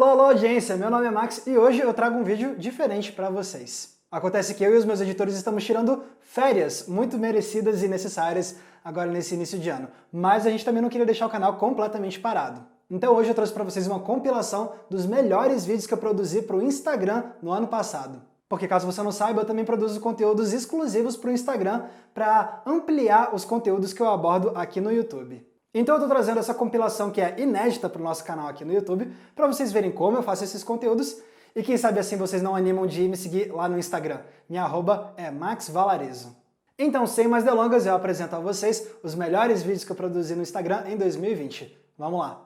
Alô, audiência! Meu nome é Max e hoje eu trago um vídeo diferente para vocês. Acontece que eu e os meus editores estamos tirando férias muito merecidas e necessárias agora nesse início de ano, mas a gente também não queria deixar o canal completamente parado. Então hoje eu trouxe para vocês uma compilação dos melhores vídeos que eu produzi para o Instagram no ano passado. Porque caso você não saiba, eu também produzo conteúdos exclusivos para o Instagram para ampliar os conteúdos que eu abordo aqui no YouTube. Então eu estou trazendo essa compilação que é inédita para o nosso canal aqui no YouTube, para vocês verem como eu faço esses conteúdos e quem sabe assim vocês não animam de me seguir lá no Instagram. Minha arroba é maxvalarezo. Então, sem mais delongas, eu apresento a vocês os melhores vídeos que eu produzi no Instagram em 2020. Vamos lá!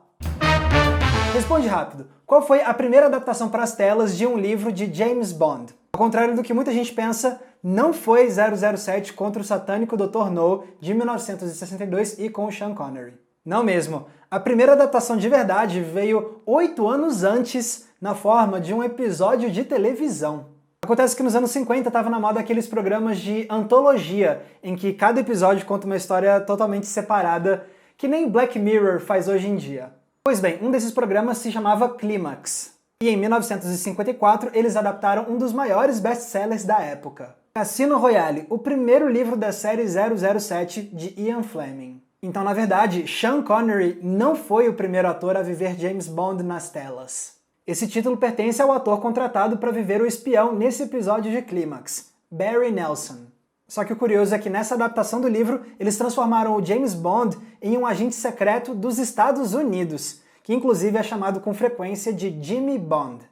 Responde rápido. Qual foi a primeira adaptação para as telas de um livro de James Bond? Ao contrário do que muita gente pensa, não foi 007 contra o satânico Dr. No, de 1962 e com o Sean Connery. Não mesmo. A primeira adaptação de verdade veio 8 anos antes, na forma de um episódio de televisão. Acontece que nos anos 50 estava na moda aqueles programas de antologia, em que cada episódio conta uma história totalmente separada, que nem Black Mirror faz hoje em dia. Pois bem, um desses programas se chamava Clímax. E em 1954 eles adaptaram um dos maiores best-sellers da época. Cassino Royale, o primeiro livro da série 007 de Ian Fleming. Então, na verdade, Sean Connery não foi o primeiro ator a viver James Bond nas telas. Esse título pertence ao ator contratado para viver o espião nesse episódio de Clímax, Barry Nelson. Só que o curioso é que nessa adaptação do livro, eles transformaram o James Bond em um agente secreto dos Estados Unidos, que inclusive é chamado com frequência de Jimmy Bond.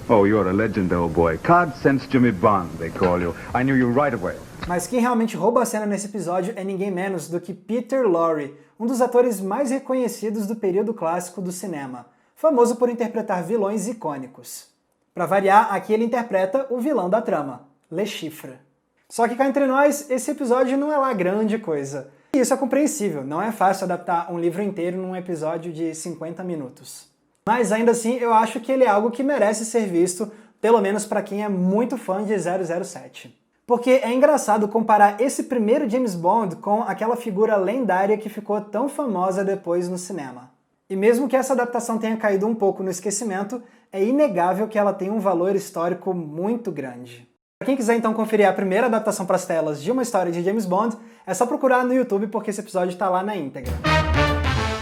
Oh, you're a legend, old boy. Card sense Jimmy Bond, they call you. I knew you right away. Mas quem realmente rouba a cena nesse episódio é ninguém menos do que Peter Lorre, um dos atores mais reconhecidos do período clássico do cinema, famoso por interpretar vilões icônicos. Para variar, aqui ele interpreta o vilão da trama, Le Chiffre. Só que cá entre nós, esse episódio não é lá grande coisa. E isso é compreensível, não é fácil adaptar um livro inteiro num episódio de 50 minutos. Mas ainda assim, eu acho que ele é algo que merece ser visto, pelo menos para quem é muito fã de 007. Porque é engraçado comparar esse primeiro James Bond com aquela figura lendária que ficou tão famosa depois no cinema. E mesmo que essa adaptação tenha caído um pouco no esquecimento, é inegável que ela tem um valor histórico muito grande. Para quem quiser então conferir a primeira adaptação para as telas de uma história de James Bond, é só procurar no YouTube porque esse episódio está lá na íntegra.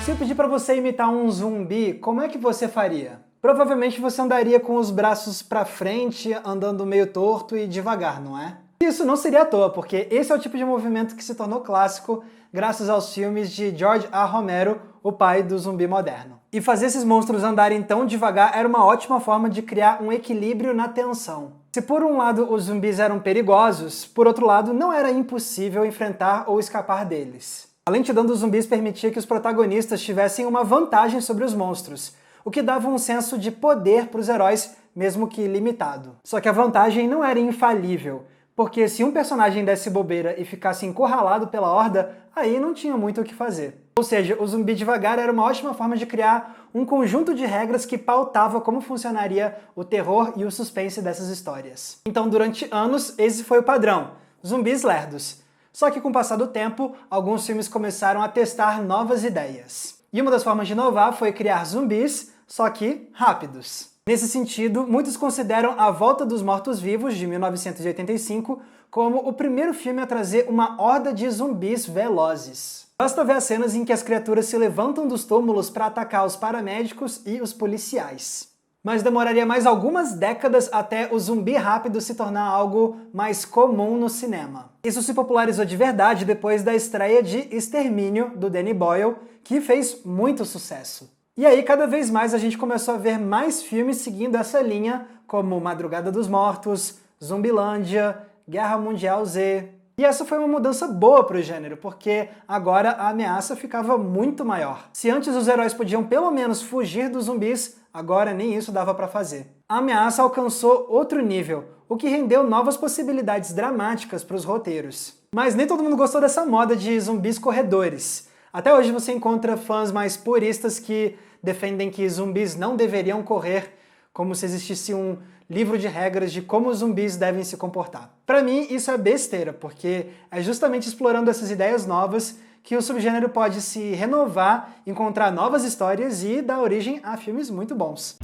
Se eu pedir para você imitar um zumbi, como é que você faria? Provavelmente você andaria com os braços para frente, andando meio torto e devagar, não é? Isso não seria à toa, porque esse é o tipo de movimento que se tornou clássico graças aos filmes de George A. Romero, o pai do zumbi moderno. E fazer esses monstros andarem tão devagar era uma ótima forma de criar um equilíbrio na tensão. Se por um lado os zumbis eram perigosos, por outro lado não era impossível enfrentar ou escapar deles. A lentidão dos zumbis permitia que os protagonistas tivessem uma vantagem sobre os monstros, o que dava um senso de poder para os heróis, mesmo que limitado. Só que a vantagem não era infalível, porque se um personagem desse bobeira e ficasse encurralado pela horda, aí não tinha muito o que fazer. Ou seja, o zumbi devagar era uma ótima forma de criar um conjunto de regras que pautava como funcionaria o terror e o suspense dessas histórias. Então, durante anos, esse foi o padrão, zumbis lerdos. Só que com o passar do tempo, alguns filmes começaram a testar novas ideias. E uma das formas de inovar foi criar zumbis, só que rápidos. Nesse sentido, muitos consideram A Volta dos Mortos-Vivos, de 1985, como o primeiro filme a trazer uma horda de zumbis velozes. Basta ver as cenas em que as criaturas se levantam dos túmulos para atacar os paramédicos e os policiais. Mas demoraria mais algumas décadas até o zumbi rápido se tornar algo mais comum no cinema. Isso se popularizou de verdade depois da estreia de Extermínio, do Danny Boyle, que fez muito sucesso. E aí, cada vez mais, a gente começou a ver mais filmes seguindo essa linha, como Madrugada dos Mortos, Zumbilândia, Guerra Mundial Z. E essa foi uma mudança boa para o gênero, porque agora a ameaça ficava muito maior. Se antes os heróis podiam pelo menos fugir dos zumbis, agora nem isso dava para fazer. A ameaça alcançou outro nível, o que rendeu novas possibilidades dramáticas para os roteiros. Mas nem todo mundo gostou dessa moda de zumbis corredores. Até hoje você encontra fãs mais puristas que defendem que zumbis não deveriam correr, como se existisse um livro de regras de como os zumbis devem se comportar. Para mim, isso é besteira, porque é justamente explorando essas ideias novas que o subgênero pode se renovar, encontrar novas histórias e dar origem a filmes muito bons.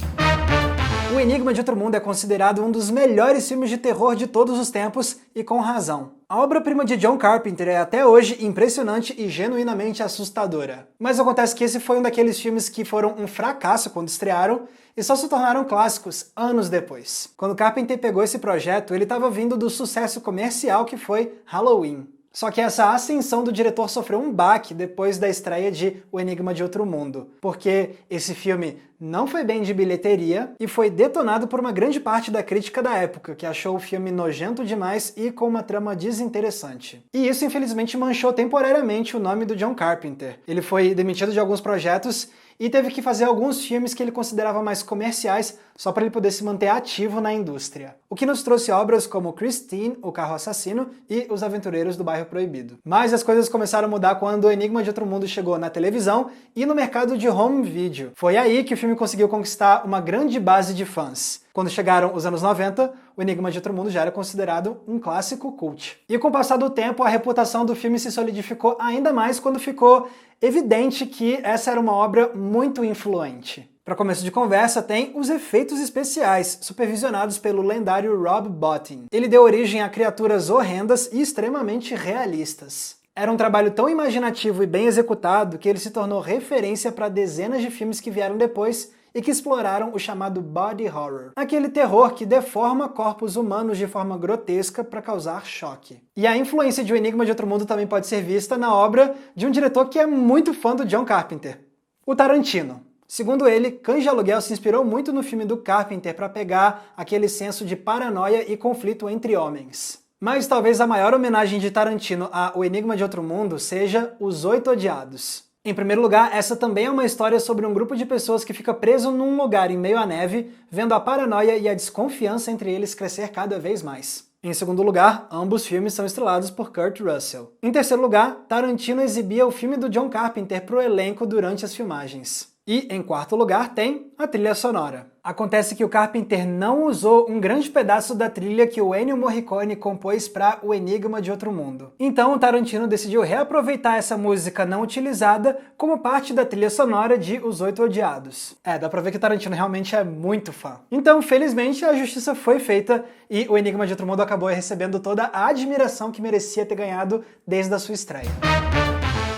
O Enigma de Outro Mundo é considerado um dos melhores filmes de terror de todos os tempos, e com razão. A obra-prima de John Carpenter é até hoje impressionante e genuinamente assustadora. Mas acontece que esse foi um daqueles filmes que foram um fracasso quando estrearam e só se tornaram clássicos anos depois. Quando Carpenter pegou esse projeto, ele estava vindo do sucesso comercial que foi Halloween. Só que essa ascensão do diretor sofreu um baque depois da estreia de O Enigma de Outro Mundo, porque esse filme não foi bem de bilheteria e foi detonado por uma grande parte da crítica da época, que achou o filme nojento demais e com uma trama desinteressante. E isso, infelizmente, manchou temporariamente o nome do John Carpenter. Ele foi demitido de alguns projetos e teve que fazer alguns filmes que ele considerava mais comerciais só para ele poder se manter ativo na indústria. O que nos trouxe obras como Christine, O Carro Assassino e Os Aventureiros do Bairro Proibido. Mas as coisas começaram a mudar quando O Enigma de Outro Mundo chegou na televisão e no mercado de home video. Foi aí que o filme conseguiu conquistar uma grande base de fãs. Quando chegaram os anos 90, O Enigma de Outro Mundo já era considerado um clássico cult. E com o passar do tempo, a reputação do filme se solidificou ainda mais quando ficou evidente que essa era uma obra muito influente. Para começo de conversa, tem os efeitos especiais, supervisionados pelo lendário Rob Bottin. Ele deu origem a criaturas horrendas e extremamente realistas. Era um trabalho tão imaginativo e bem executado que ele se tornou referência para dezenas de filmes que vieram depois e que exploraram o chamado body horror, aquele terror que deforma corpos humanos de forma grotesca para causar choque. E a influência de O Enigma de Outro Mundo também pode ser vista na obra de um diretor que é muito fã do John Carpenter, o Tarantino. Segundo ele, Cães de Aluguel se inspirou muito no filme do Carpenter para pegar aquele senso de paranoia e conflito entre homens. Mas talvez a maior homenagem de Tarantino a O Enigma de Outro Mundo seja Os Oito Odiados. Em primeiro lugar, essa também é uma história sobre um grupo de pessoas que fica preso num lugar em meio à neve, vendo a paranoia e a desconfiança entre eles crescer cada vez mais. Em segundo lugar, ambos filmes são estrelados por Kurt Russell. Em terceiro lugar, Tarantino exibia o filme do John Carpenter para o elenco durante as filmagens. E, em quarto lugar, tem a trilha sonora. Acontece que o Carpenter não usou um grande pedaço da trilha que o Ennio Morricone compôs para O Enigma de Outro Mundo. Então o Tarantino decidiu reaproveitar essa música não utilizada como parte da trilha sonora de Os Oito Odiados. Dá pra ver que o Tarantino realmente é muito fã. Então, felizmente, a justiça foi feita e O Enigma de Outro Mundo acabou recebendo toda a admiração que merecia ter ganhado desde a sua estreia.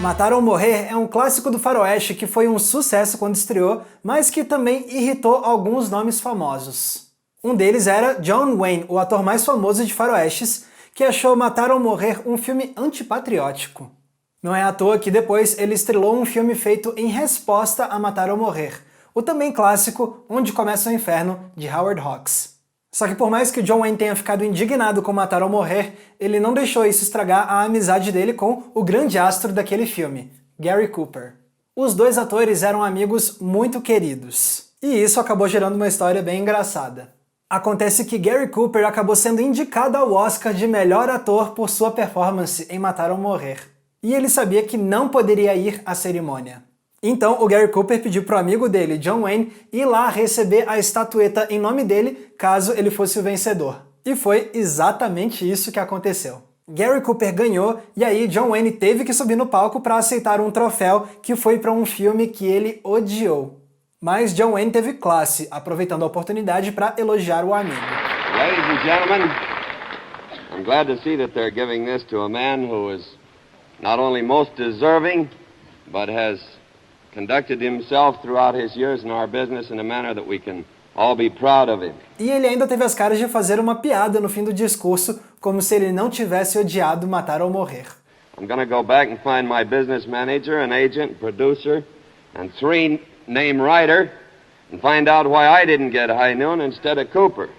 Matar ou Morrer é um clássico do faroeste que foi um sucesso quando estreou, mas que também irritou alguns nomes famosos. Um deles era John Wayne, o ator mais famoso de faroestes, que achou Matar ou Morrer um filme antipatriótico. Não é à toa que depois ele estrelou um filme feito em resposta a Matar ou Morrer, o também clássico Onde Começa o Inferno, de Howard Hawks. Só que por mais que o John Wayne tenha ficado indignado com Matar ou Morrer, ele não deixou isso estragar a amizade dele com o grande astro daquele filme, Gary Cooper. Os dois atores eram amigos muito queridos. E isso acabou gerando uma história bem engraçada. Acontece que Gary Cooper acabou sendo indicado ao Oscar de melhor ator por sua performance em Matar ou Morrer. E ele sabia que não poderia ir à cerimônia. Então o Gary Cooper pediu pro amigo dele, John Wayne, ir lá receber a estatueta em nome dele, caso ele fosse o vencedor. E foi exatamente isso que aconteceu. Gary Cooper ganhou e aí John Wayne teve que subir no palco para aceitar um troféu que foi para um filme que ele odiou. Mas John Wayne teve classe, aproveitando a oportunidade para elogiar o amigo. Ladies and gentlemen, I'm glad to see that they're giving this to a man who is not only most deserving, but has conducted himself throughout his years in our business in a manner that we can all be proud of him. E ele ainda teve as caras de fazer uma piada no fim do discurso, como se ele não tivesse odiado Matar ou Morrer. I'm going to go back and find my business manager, an agent, producer, and three-name writer, and find out why I didn't get High Noon instead of Cooper.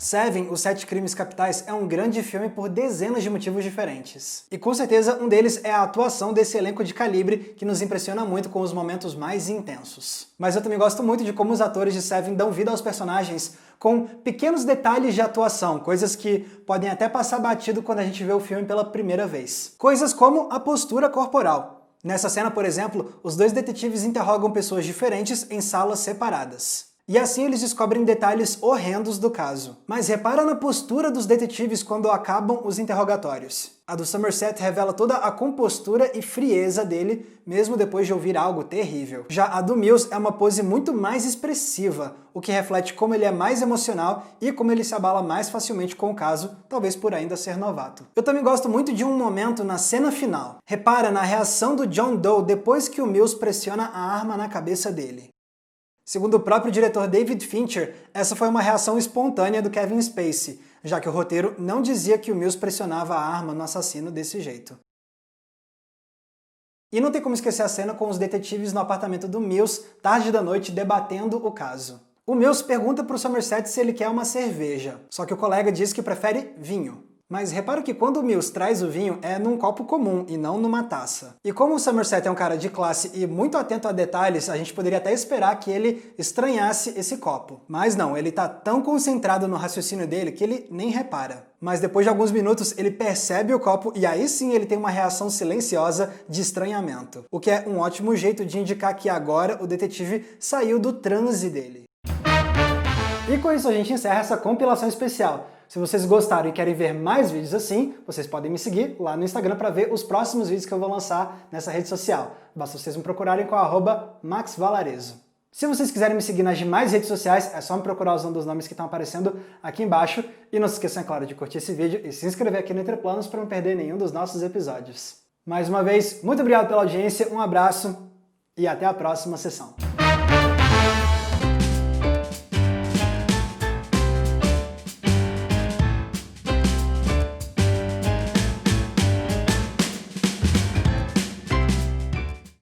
Seven, Os Sete Crimes Capitais, é um grande filme por dezenas de motivos diferentes. E com certeza um deles é a atuação desse elenco de calibre que nos impressiona muito com os momentos mais intensos. Mas eu também gosto muito de como os atores de Seven dão vida aos personagens com pequenos detalhes de atuação, coisas que podem até passar batido quando a gente vê o filme pela primeira vez. Coisas como a postura corporal. Nessa cena, por exemplo, os dois detetives interrogam pessoas diferentes em salas separadas. E assim eles descobrem detalhes horrendos do caso. Mas repara na postura dos detetives quando acabam os interrogatórios. A do Somerset revela toda a compostura e frieza dele, mesmo depois de ouvir algo terrível. Já a do Mills é uma pose muito mais expressiva, o que reflete como ele é mais emocional e como ele se abala mais facilmente com o caso, talvez por ainda ser novato. Eu também gosto muito de um momento na cena final. Repara na reação do John Doe depois que o Mills pressiona a arma na cabeça dele. Segundo o próprio diretor David Fincher, essa foi uma reação espontânea do Kevin Spacey, já que o roteiro não dizia que o Mills pressionava a arma no assassino desse jeito. E não tem como esquecer a cena com os detetives no apartamento do Mills, tarde da noite, debatendo o caso. O Mills pergunta para o Somerset se ele quer uma cerveja, só que o colega diz que prefere vinho. Mas repara que quando o Mills traz o vinho é num copo comum e não numa taça. E como o Somerset é um cara de classe e muito atento a detalhes, a gente poderia até esperar que ele estranhasse esse copo. Mas não, ele tá tão concentrado no raciocínio dele que ele nem repara. Mas depois de alguns minutos ele percebe o copo e aí sim ele tem uma reação silenciosa de estranhamento. O que é um ótimo jeito de indicar que agora o detetive saiu do transe dele. E com isso a gente encerra essa compilação especial. Se vocês gostaram e querem ver mais vídeos assim, vocês podem me seguir lá no Instagram para ver os próximos vídeos que eu vou lançar nessa rede social. Basta vocês me procurarem com @maxvalarezo. Se vocês quiserem me seguir nas demais redes sociais, é só me procurar usando os nomes que estão aparecendo aqui embaixo. E não se esqueçam, é claro, de curtir esse vídeo e se inscrever aqui no Entre Planos para não perder nenhum dos nossos episódios. Mais uma vez, muito obrigado pela audiência, um abraço e até a próxima sessão.